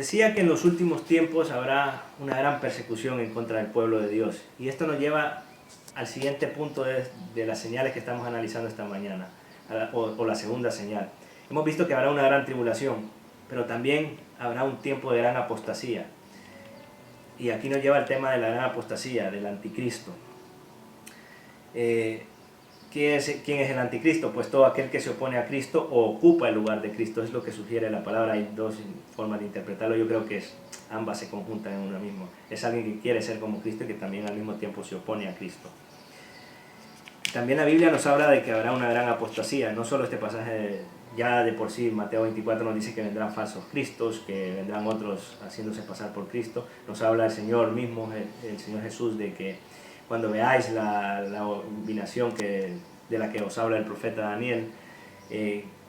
decía que en los últimos tiempos habrá una gran persecución en contra del pueblo de Dios. Y esto nos lleva al siguiente punto de las señales que estamos analizando esta mañana, o la segunda señal. Hemos visto que habrá una gran tribulación, pero también habrá un tiempo de gran apostasía. Y aquí nos lleva el tema de la gran apostasía, del anticristo. ¿Quién es el anticristo? Pues todo aquel que se opone a Cristo o ocupa el lugar de Cristo. Es lo que sugiere la palabra. Hay dos formas de interpretarlo. Yo creo que ambas se conjuntan en uno mismo. Es alguien que quiere ser como Cristo y que también al mismo tiempo se opone a Cristo. También la Biblia nos habla de que habrá una gran apostasía. No solo este pasaje, ya de por sí Mateo 24 nos dice que vendrán falsos cristos, que vendrán otros haciéndose pasar por Cristo. Nos habla el Señor mismo, el Señor Jesús, de que cuando veáis la abominación de la que os habla el profeta Daniel,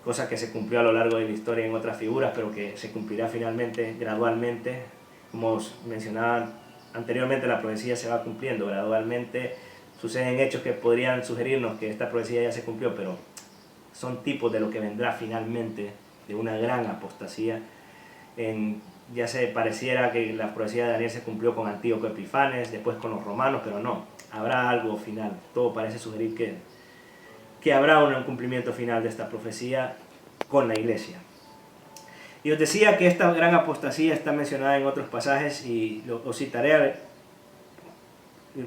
cosa que se cumplió a lo largo de la historia en otras figuras, pero que se cumplirá finalmente, gradualmente. Como os mencionaba anteriormente, la profecía se va cumpliendo gradualmente. Suceden hechos que podrían sugerirnos que esta profecía ya se cumplió, pero son tipos de lo que vendrá finalmente, de una gran apostasía. Ya se pareciera que la profecía de Daniel se cumplió con Antíoco Epifanes, después con los romanos, pero no, habrá algo final. Todo parece sugerir que habrá un cumplimiento final de esta profecía con la iglesia. Y os decía que esta gran apostasía está mencionada en otros pasajes y os citaré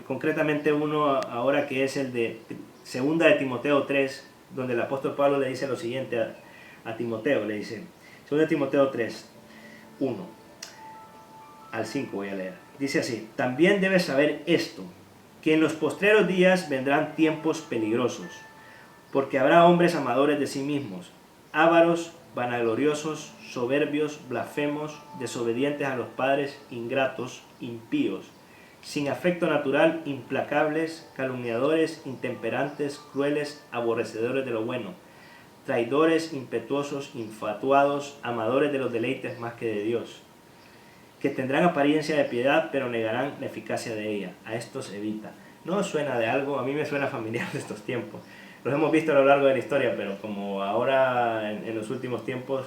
concretamente uno ahora, que es el de 2 de Timoteo 3, donde el apóstol Pablo le dice lo siguiente a Timoteo, le dice, 2 de Timoteo 3, 1 al 5 voy a leer. Dice así: también debes saber esto, que en los postreros días vendrán tiempos peligrosos, porque habrá hombres amadores de sí mismos, ávaros, vanagloriosos, soberbios, blasfemos, desobedientes a los padres, ingratos, impíos, sin afecto natural, implacables, calumniadores, intemperantes, crueles, aborrecedores de lo bueno, traidores, impetuosos, infatuados, amadores de los deleites más que de Dios, que tendrán apariencia de piedad, pero negarán la eficacia de ella. A estos evita. ¿No os suena de algo? A mí me suena familiar de estos tiempos. Los hemos visto a lo largo de la historia, pero como ahora en los últimos tiempos,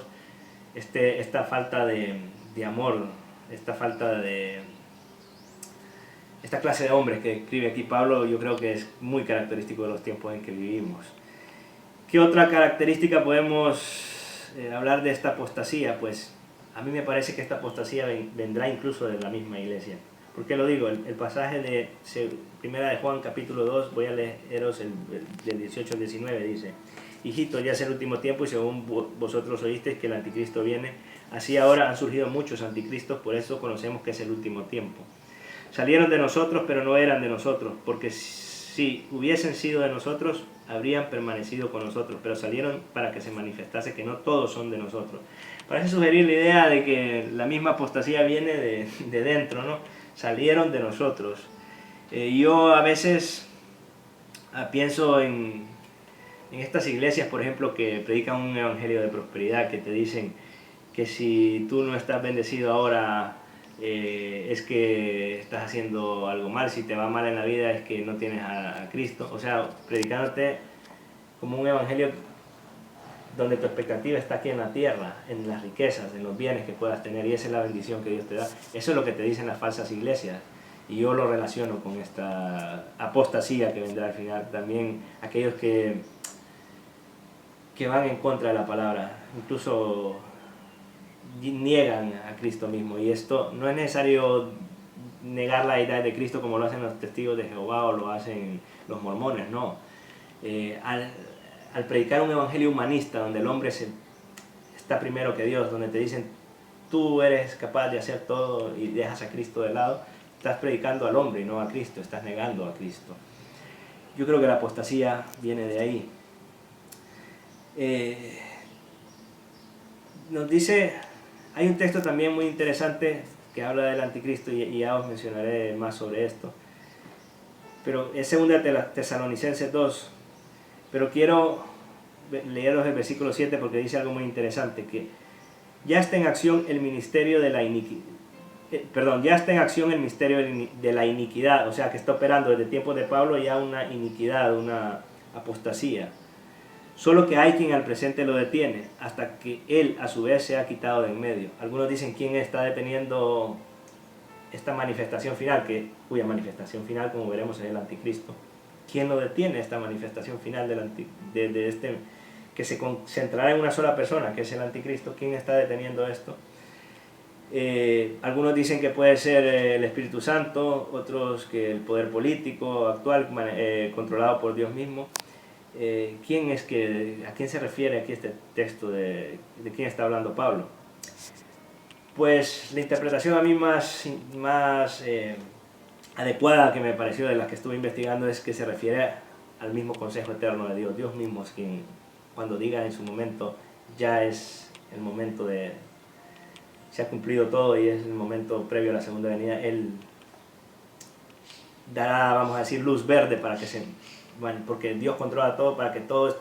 esta falta de amor, esta clase de hombres que escribe aquí Pablo, yo creo que es muy característico de los tiempos en que vivimos. ¿Qué otra característica podemos hablar de esta apostasía? Pues a mí me parece que esta apostasía vendrá incluso de la misma iglesia. ¿Por qué lo digo? El pasaje de 1 de Juan capítulo 2, voy a leeros del 18 al 19, dice: hijitos, ya es el último tiempo y según vosotros oísteis que el anticristo viene, así ahora han surgido muchos anticristos, por eso conocemos que es el último tiempo. Salieron de nosotros, pero no eran de nosotros, porque si hubiesen sido de nosotros, habrían permanecido con nosotros, pero salieron para que se manifestase que no todos son de nosotros. Parece sugerir la idea de que la misma apostasía viene de dentro, ¿no? Salieron de nosotros. Yo a veces pienso en estas iglesias, por ejemplo, que predican un evangelio de prosperidad, que te dicen que si tú no estás bendecido ahora, es que estás haciendo algo mal. Si te va mal en la vida es que no tienes a Cristo. O sea, predicándote como un evangelio donde tu expectativa está aquí en la tierra, en las riquezas, en los bienes que puedas tener, y esa es la bendición que Dios te da. Eso es lo que te dicen las falsas iglesias, y yo lo relaciono con esta apostasía que vendrá al final. También aquellos que van en contra de la palabra, incluso niegan a Cristo mismo. Y esto no es necesario negar la deidad de Cristo como lo hacen los testigos de Jehová o lo hacen los mormones, no. Al predicar un evangelio humanista donde el hombre está primero que Dios, donde te dicen tú eres capaz de hacer todo y dejas a Cristo de lado, estás predicando al hombre y no a Cristo, estás negando a Cristo. Yo creo que la apostasía viene de ahí. Nos dice, hay un texto también muy interesante que habla del anticristo y ya os mencionaré más sobre esto, pero es 2 Tesalonicenses 2, pero quiero leeros el versículo 7 porque dice algo muy interesante, que ya está en acción el ministerio de la iniquidad, ya está en acción el misterio de la iniquidad, o sea que está operando desde tiempos de Pablo ya una iniquidad, una apostasía. Solo que hay quien al presente lo detiene, hasta que él a su vez se ha quitado de en medio. Algunos dicen quién está deteniendo esta manifestación final, cuya manifestación final, como veremos, es el anticristo. ¿Quién lo detiene, esta manifestación final de este, que se concentrará en una sola persona, que es el anticristo? ¿Quién está deteniendo esto? Algunos dicen que puede ser el Espíritu Santo, otros que el poder político actual, controlado por Dios mismo. ¿A quién se refiere aquí este texto? ¿De quién está hablando Pablo? Pues la interpretación a mí más adecuada que me pareció de las que estuve investigando es que se refiere al mismo consejo eterno de Dios. Dios mismo es quien, cuando diga en su momento, ya es el momento se ha cumplido todo y es el momento previo a la segunda venida, Él dará, vamos a decir, luz verde para que porque Dios controla todo, para que todas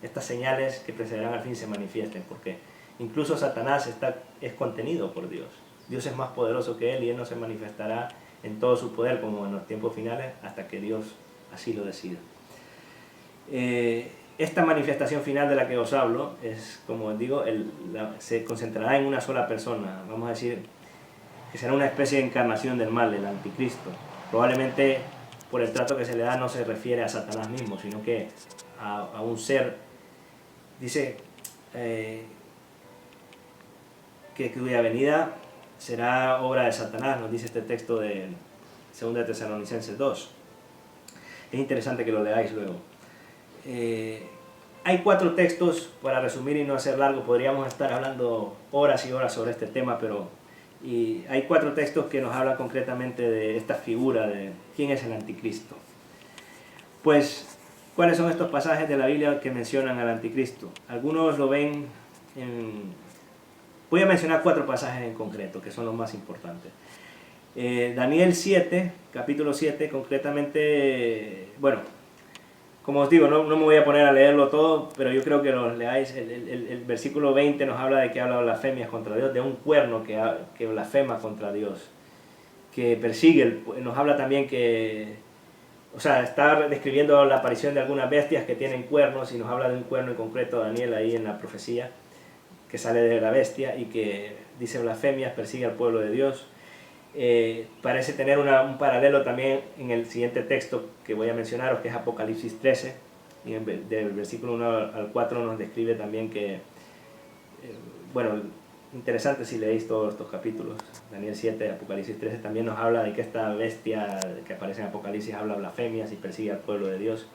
estas señales que precederán al fin se manifiesten, porque incluso Satanás es contenido por Dios. Dios es más poderoso que Él y Él no se manifestará en todo su poder como en los tiempos finales hasta que Dios así lo decida. Esta manifestación final de la que os hablo es, como digo, se concentrará en una sola persona. Vamos a decir que será una especie de encarnación del mal, el anticristo. Probablemente por el trato que se le da no se refiere a Satanás mismo, sino que a un ser, dice, cuya venida será obra de Satanás, nos dice este texto de 2 Tesalonicenses 2. Es interesante que lo leáis luego. Hay 4 textos, para resumir y no hacer largo, podríamos estar hablando horas y horas sobre este tema, y hay 4 textos que nos hablan concretamente de esta figura de quién es el anticristo. Pues, ¿cuáles son estos pasajes de la Biblia que mencionan al anticristo? Algunos lo ven voy a mencionar 4 pasajes en concreto, que son los más importantes. Daniel 7, capítulo 7, concretamente, bueno, como os digo, no me voy a poner a leerlo todo, pero yo creo que lo leáis. El versículo 20 nos habla de que habla blasfemias contra Dios, de un cuerno que blasfema contra Dios, que persigue, nos habla también está describiendo la aparición de algunas bestias que tienen cuernos, y nos habla de un cuerno en concreto, Daniel, ahí en la profecía, que sale de la bestia y que dice blasfemias, persigue al pueblo de Dios. Parece tener un paralelo también en el siguiente texto que voy a mencionaros, que es Apocalipsis 13, y del versículo 1 al 4 nos describe también interesante si leéis todos estos capítulos, Daniel 7, Apocalipsis 13, también nos habla de que esta bestia que aparece en Apocalipsis habla blasfemias y persigue al pueblo de Dios.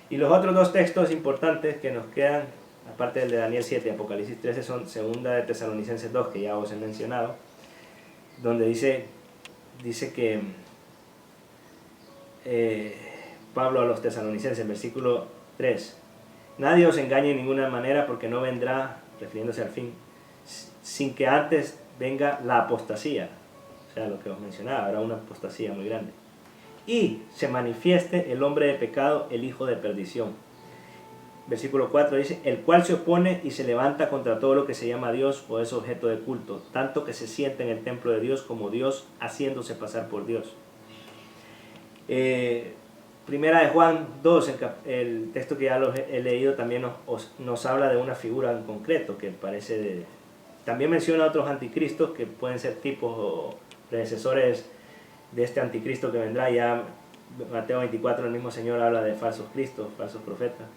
Y los otros 2 textos importantes que nos quedan, aparte del de Daniel 7 y Apocalipsis 13, son 2 Tesalonicenses 2, que ya os he mencionado, donde dice que Pablo a los tesalonicenses, versículo 3, nadie os engañe en ninguna manera, porque no vendrá, refiriéndose al fin, sin que antes venga la apostasía, o sea, lo que os mencionaba, habrá una apostasía muy grande, y se manifieste el hombre de pecado, el hijo de perdición. Versículo 4 dice, el cual se opone y se levanta contra todo lo que se llama Dios o es objeto de culto, tanto que se sienta en el templo de Dios como Dios, haciéndose pasar por Dios. Primera de Juan 2, el texto que ya he leído, también nos habla de una figura en concreto que parece también menciona otros anticristos que pueden ser tipos o predecesores de este anticristo que vendrá. Ya Mateo 24, el mismo Señor habla de falsos cristos, falsos profetas.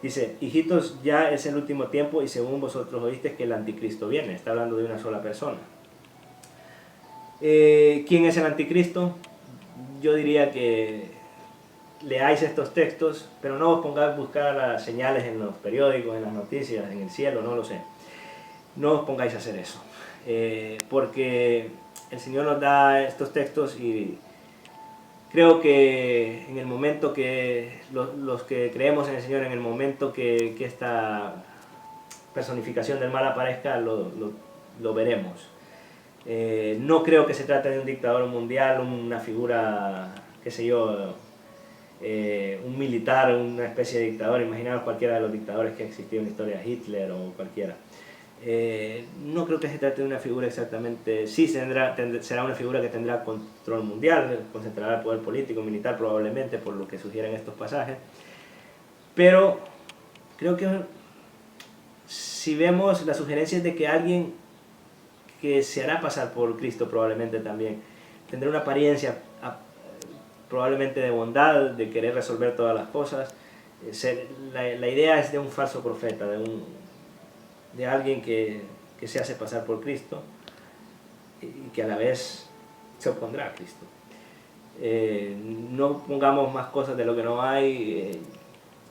Dice, hijitos, ya es el último tiempo y según vosotros oísteis que el anticristo viene. Está hablando de una sola persona. ¿Quién es el anticristo? Yo diría que leáis estos textos, pero no os pongáis a buscar las señales en los periódicos, en las noticias, en el cielo, no lo sé. No os pongáis a hacer eso. Porque el Señor nos da estos textos y creo que en el momento que los que creemos en el Señor, en el momento que esta personificación del mal aparezca, lo veremos. No creo que se trate de un dictador mundial, una figura, qué sé yo, un militar, una especie de dictador. Imaginaos cualquiera de los dictadores que ha existido en la historia, Hitler o cualquiera. No creo que se trate de una figura exactamente, sí será una figura que tendrá control mundial, concentrará el poder político, militar probablemente, por lo que sugieren estos pasajes, pero creo que si vemos las sugerencias de que alguien que se hará pasar por Cristo probablemente también tendrá una apariencia probablemente de bondad, de querer resolver todas las cosas. La idea es de un falso profeta, de alguien que se hace pasar por Cristo y que a la vez se opondrá a Cristo. No pongamos más cosas de lo que no hay.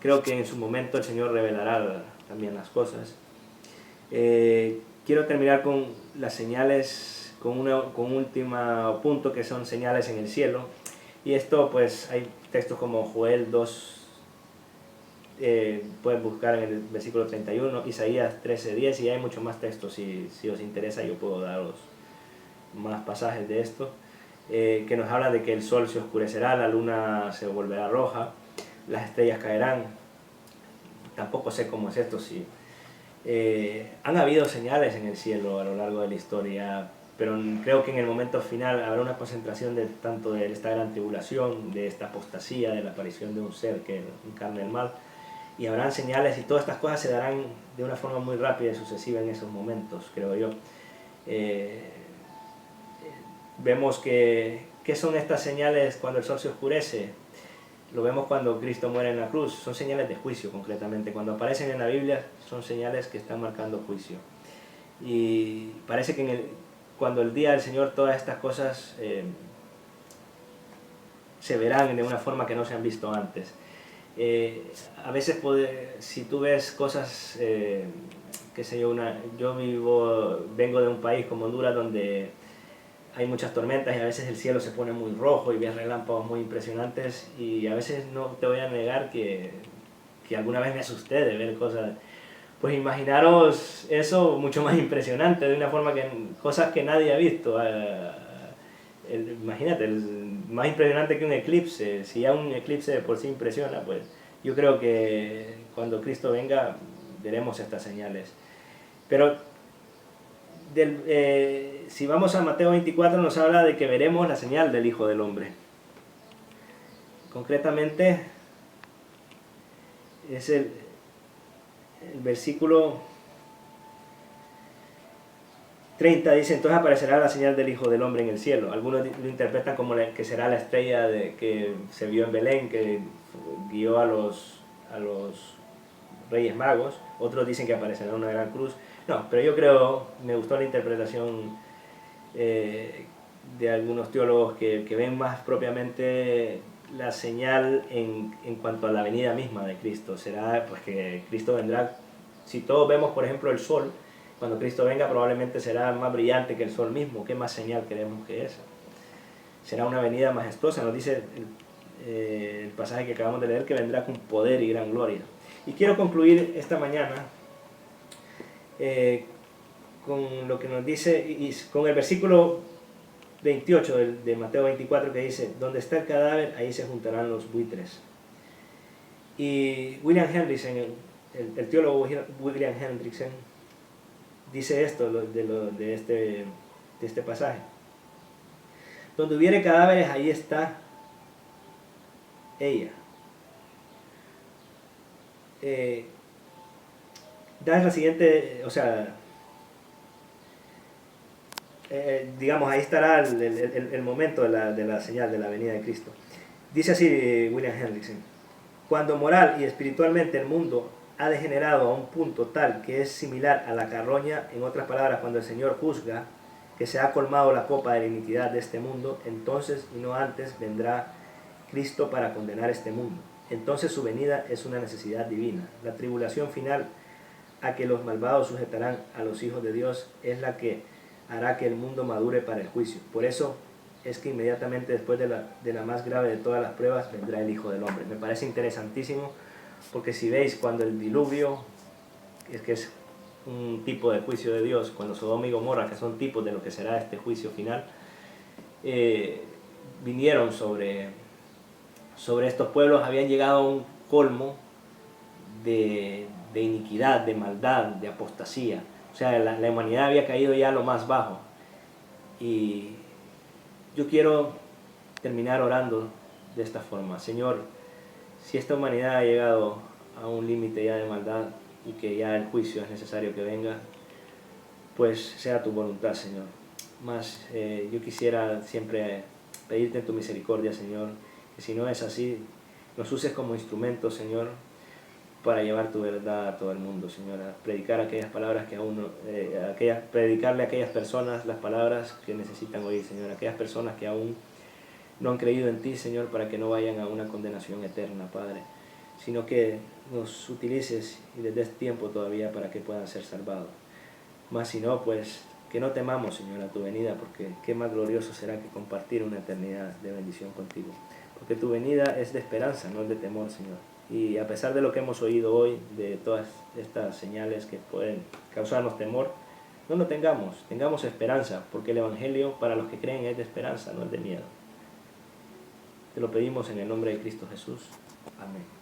Creo que en su momento el Señor revelará también las cosas. Quiero terminar con las señales, con un último punto, que son señales en el cielo. Y esto, pues, hay textos como Joel 2, pueden buscar en el versículo 31, Isaías 13:10, y hay muchos más textos. Si os interesa, yo puedo daros más pasajes de esto, que nos habla de que el sol se oscurecerá, la luna se volverá roja, las estrellas caerán. Tampoco sé cómo es esto, si han habido señales en el cielo a lo largo de la historia, pero creo que en el momento final habrá una concentración tanto de esta gran tribulación, de esta apostasía, de la aparición de un ser que encarna el mal, y habrán señales, y todas estas cosas se darán de una forma muy rápida y sucesiva en esos momentos, creo yo. Vemos que ¿qué son estas señales cuando el sol se oscurece? Lo vemos cuando Cristo muere en la cruz, son señales de juicio concretamente. Cuando aparecen en la Biblia son señales que están marcando juicio. Y parece que cuando el día del Señor todas estas cosas se verán de una forma que no se han visto antes. A veces si tú ves cosas, qué sé yo, yo vengo de un país como Honduras donde hay muchas tormentas y a veces el cielo se pone muy rojo y ves relámpagos muy impresionantes, y a veces no te voy a negar que alguna vez me asusté de ver cosas. Pues imaginaros eso mucho más impresionante, de una forma cosas que nadie ha visto. Imagínate, más impresionante que un eclipse. Si ya un eclipse de por sí impresiona, pues yo creo que cuando Cristo venga veremos estas señales. Pero si vamos a Mateo 24, nos habla de que veremos la señal del Hijo del Hombre. Concretamente es el versículo 30, dice: entonces aparecerá la señal del Hijo del Hombre en el cielo. Algunos lo interpretan como que será la estrella que se vio en Belén, que guió a los Reyes Magos. Otros dicen que aparecerá una gran cruz. No, pero yo creo, me gustó la interpretación de algunos teólogos que ven más propiamente la señal en cuanto a la venida misma de Cristo. Será pues que Cristo vendrá. Si todos vemos, por ejemplo, el sol, cuando Cristo venga probablemente será más brillante que el sol mismo. ¿Qué más señal queremos que esa? Será una venida majestuosa. Nos dice el pasaje que acabamos de leer, que vendrá con poder y gran gloria. Y quiero concluir esta mañana con lo que nos dice, y con el versículo 28 de Mateo 24, que dice: donde está el cadáver, ahí se juntarán los buitres. Y William Hendrickson, el teólogo William Hendrickson, dice esto de este pasaje: donde hubiere cadáveres, ahí está ella. Da la siguiente, o sea, digamos, ahí estará el momento de la señal de la venida de Cristo. Dice así William Hendrickson: cuando moral y espiritualmente el mundo ha degenerado a un punto tal que es similar a la carroña, en otras palabras, cuando el Señor juzga que se ha colmado la copa de la iniquidad de este mundo, entonces y no antes vendrá Cristo para condenar este mundo. Entonces su venida es una necesidad divina. La tribulación final a que los malvados sujetarán a los hijos de Dios es la que hará que el mundo madure para el juicio. Por eso es que inmediatamente después de la más grave de todas las pruebas vendrá el Hijo del Hombre. Me parece interesantísimo, porque si veis, cuando el diluvio, que es un tipo de juicio de Dios, cuando Sodoma y Gomorra, que son tipos de lo que será este juicio final, vinieron sobre estos pueblos, habían llegado a un colmo de iniquidad, de maldad, de apostasía. O sea, la humanidad había caído ya a lo más bajo. Y yo quiero terminar orando de esta forma: Señor, si esta humanidad ha llegado a un límite ya de maldad y que ya el juicio es necesario que venga, pues sea tu voluntad, Señor. Más yo quisiera siempre pedirte en tu misericordia, Señor, que si no es así, nos uses como instrumentos, Señor, para llevar tu verdad a todo el mundo, Señor, a predicar aquellas palabras que aún predicarle a aquellas personas las palabras que necesitan oír, Señor, a aquellas personas que aún no han creído en ti, Señor, para que no vayan a una condenación eterna, Padre, sino que nos utilices y les des tiempo todavía para que puedan ser salvados. Más si no, pues que no temamos, Señor, a tu venida, porque qué más glorioso será que compartir una eternidad de bendición contigo. Porque tu venida es de esperanza, no es de temor, Señor. Y a pesar de lo que hemos oído hoy, de todas estas señales que pueden causarnos temor, no lo tengamos, tengamos esperanza, porque el Evangelio para los que creen es de esperanza, no es de miedo. Te lo pedimos en el nombre de Cristo Jesús. Amén.